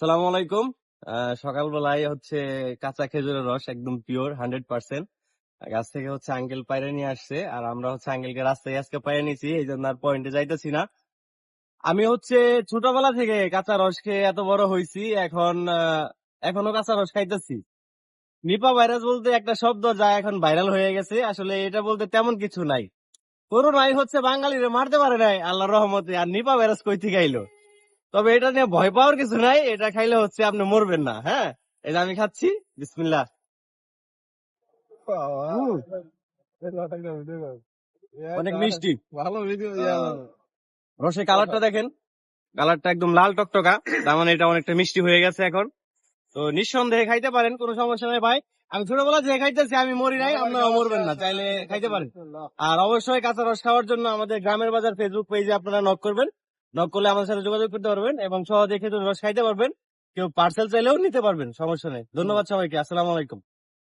সালাম আলাইকুম। সকালবেলায় হচ্ছে কাঁচা খেজুরের রস একদম পিওর 100%। গাছ থেকে হচ্ছে আঙ্কেল পাইরে নিয়ে আসছে, আর আমরা হচ্ছে আঙ্কেলকে রাস্তায় আজকে পাইরে নিয়েছি, এই জন্য আর পয়েন্টে যাইতেছি না। আমি হচ্ছে ছোটবেলা থেকে কাঁচা রস খেয়ে এত বড় হয়েছি, এখন এখনো কাঁচা রস খাইতেছি। নিপা ভাইরাস বলতে একটা শব্দ যা এখন ভাইরাল হয়ে গেছে, আসলে এটা বলতে তেমন কিছু নাই। করোনাই হচ্ছে বাঙালিরে মারতে পারে নাই আল্লাহর রহমতে, আর নিপা ভাইরাস কই থেকে আইলো? তবে এটা নিয়ে ভয় পাওয়ার কিছু নাই, এটা খাইলে হচ্ছে আপনি মরবেন না। হ্যাঁ, এটা আমি খাচ্ছি। বিসমিল্লাহ। হুম, অনেক মিষ্টি। ভালো ভিডিও রসের কালারটা দেখেন, কালারটা একদম লাল টকটকা, তার মানে এটা অনেকটা মিষ্টি হয়ে গেছে এখন। তো নিঃসন্দেহে খাইতে পারেন, কোনো সমস্যা নেই ভাই। আমি ছোটবেলা যে খাইতেছি, আমি মরি নাই, আপনারাও মরবেন না, চাইলে খাইতে পারেন। আর অবশ্যই কাঁচা রস খাওয়ার জন্য আমাদের গ্রামের বাজার ফেসবুক পেজে আপনারা নক করবেন। নক করলে আমাদের সাথে যোগাযোগ করতে পারবেন এবং সহজে খেজুর রস খাইতে পারবেন। কেউ পার্সেল চাইলেও নিতে পারবেন, সমস্যা নেই। ধন্যবাদ সবাইকে, আসসালামু আলাইকুম।